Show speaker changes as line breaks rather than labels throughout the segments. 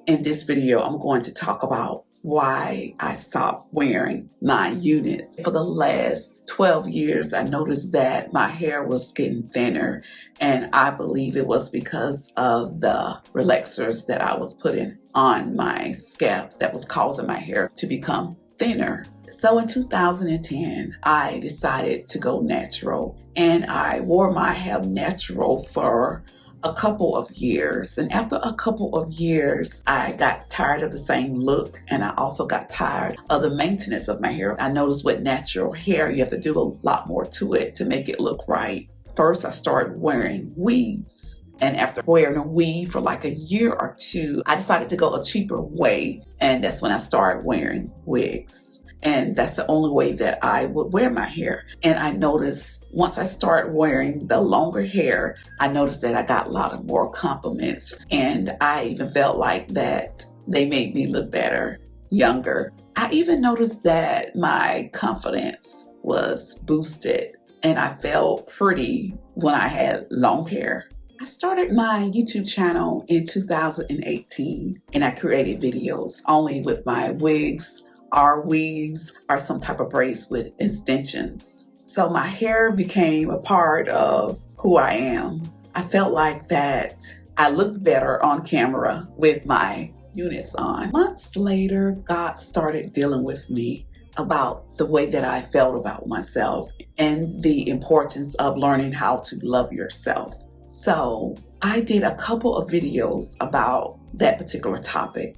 In this video, I'm going to talk about why I stopped wearing my units. For the last 12 years, I noticed that my hair was getting thinner, and I believe it was because of the relaxers that I was putting on my scalp that was causing my hair to become thinner. So in 2010, I decided to go natural, and I wore my hair natural for a couple of years. And after a couple of years, I got tired of the same look, and I also got tired of the maintenance of my hair. I noticed with natural hair, you have to do a lot more to it to make it look right. First, I started wearing weaves. And after wearing a weave for like a year or two, I decided to go a cheaper way. And that's when I started wearing wigs. And that's the only way that I would wear my hair. And I noticed once I started wearing the longer hair, I noticed that I got a lot of more compliments. And I even felt like that they made me look better, younger. I even noticed that my confidence was boosted and I felt pretty when I had long hair. I started my YouTube channel in 2018 and I created videos only with my wigs, or weaves, or some type of braids with extensions. So my hair became a part of who I am. I felt like that I looked better on camera with my units on. Months later, God started dealing with me about the way that I felt about myself and the importance of learning how to love yourself. So I did a couple of videos about that particular topic.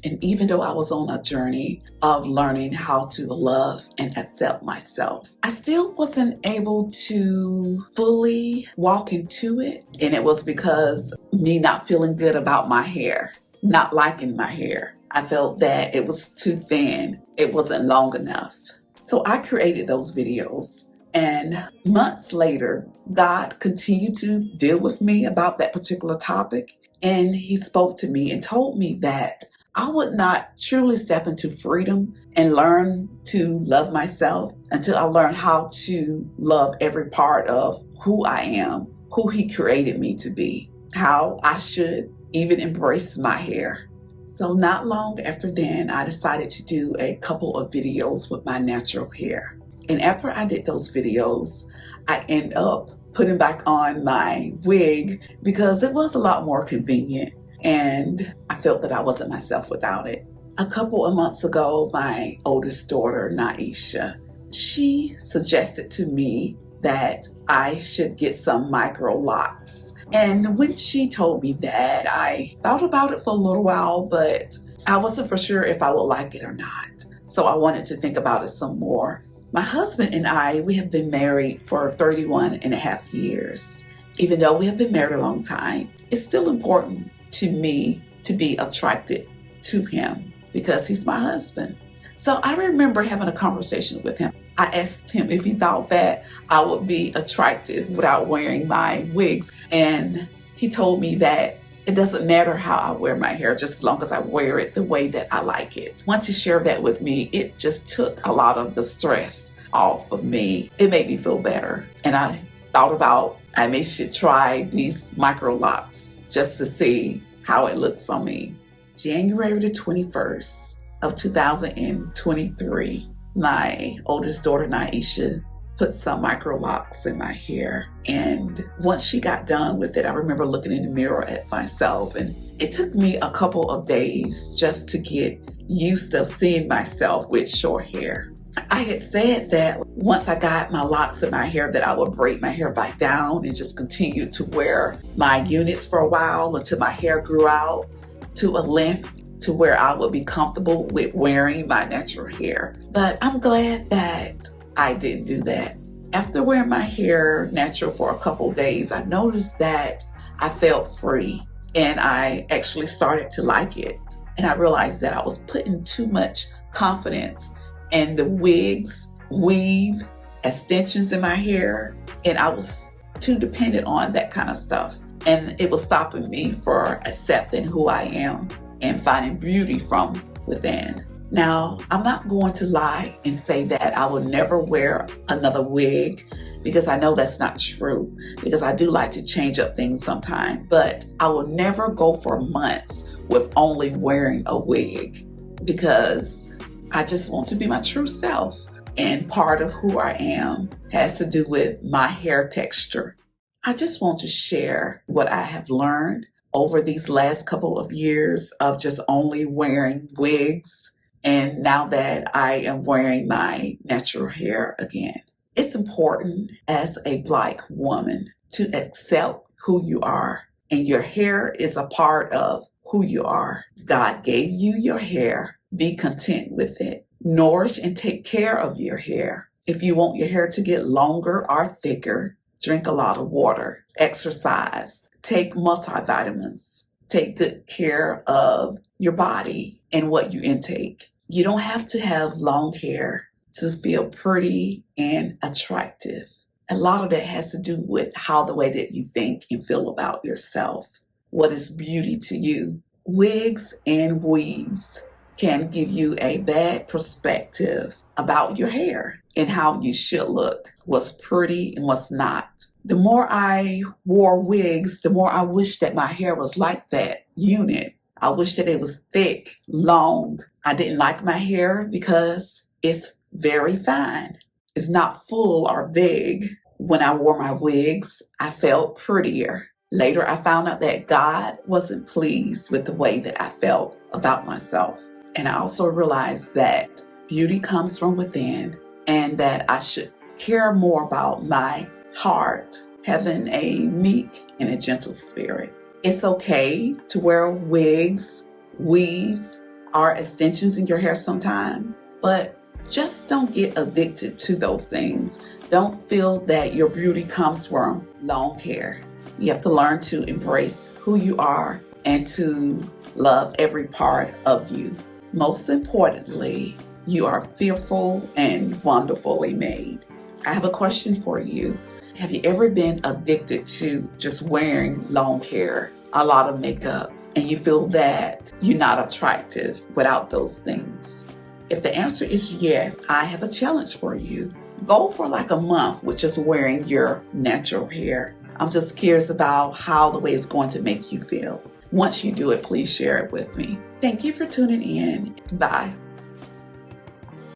And even though I was on a journey of learning how to love and accept myself, I still wasn't able to fully walk into it. And it was because me not feeling good about my hair, not liking my hair. I felt that it was too thin. It wasn't long enough. So I created those videos. And months later, God continued to deal with me about that particular topic. And He spoke to me and told me that I would not truly step into freedom and learn to love myself until I learned how to love every part of who I am, who He created me to be, how I should even embrace my hair. So not long after then, I decided to do a couple of videos with my natural hair. And after I did those videos, I ended up putting back on my wig because it was a lot more convenient. And I felt that I wasn't myself without it. A couple of months ago, my oldest daughter, Naisha, she suggested to me that I should get some micro locks. And when she told me that, I thought about it for a little while, but I wasn't for sure if I would like it or not. So I wanted to think about it some more. My husband and I, we have been married for 31 and a half years. Even though we have been married a long time, it's still important to me to be attracted to him because he's my husband. So I remember having a conversation with him. I asked him if he thought that I would be attractive without wearing my wigs. And he told me that it doesn't matter how I wear my hair, just as long as I wear it the way that I like it. Once he shared that with me, it just took a lot of the stress off of me. It made me feel better. And I thought about I may should try these micro locks just to see how it looks on me. January the 21st of 2023, my oldest daughter, Naisha, put some micro locks in my hair. And once she got done with it, I remember looking in the mirror at myself. And it took me a couple of days just to get used to seeing myself with short hair. I had said that once I got my locks in my hair that I would braid my hair back down and just continue to wear my units for a while until my hair grew out to a length to where I would be comfortable with wearing my natural hair. But I'm glad that I didn't do that. After wearing my hair natural for a couple of days, I noticed that I felt free and I actually started to like it. And I realized that I was putting too much confidence in the wigs, weave, extensions in my hair, and I was too dependent on that kind of stuff. And it was stopping me for accepting who I am and finding beauty from within. Now, I'm not going to lie and say that I will never wear another wig because I know that's not true, because I do like to change up things sometimes. But I will never go for months with only wearing a wig, because I just want to be my true self. And part of who I am has to do with my hair texture. I just want to share what I have learned over these last couple of years of just only wearing wigs. And now that I am wearing my natural hair again, it's important as a Black woman to accept who you are. And your hair is a part of who you are. God gave you your hair. Be content with it. Nourish and take care of your hair. If you want your hair to get longer or thicker, drink a lot of water, exercise, take multivitamins, take good care of your body and what you intake. You don't have to have long hair to feel pretty and attractive. A lot of that has to do with how the way that you think and feel about yourself. What is beauty to you? Wigs and weaves can give you a bad perspective about your hair and how you should look, what's pretty and what's not. The more I wore wigs, the more I wish that my hair was like that unit. I wish that it was thick, long. I didn't like my hair because it's very fine. It's not full or big. When I wore my wigs, I felt prettier. Later, I found out that God wasn't pleased with the way that I felt about myself. And I also realized that beauty comes from within and that I should care more about my heart, having a meek and a gentle spirit. It's okay to wear wigs, weaves, or extensions in your hair sometimes, but just don't get addicted to those things. Don't feel that your beauty comes from long hair. You have to learn to embrace who you are and to love every part of you. Most importantly, you are fearful and wonderfully made. I have a question for you. Have you ever been addicted to just wearing long hair, a lot of makeup, and you feel that you're not attractive without those things? If the answer is yes, I have a challenge for you. Go for like a month with just wearing your natural hair. I'm just curious about how the way it's going to make you feel. Once you do it, please share it with me. Thank you for tuning in. Bye.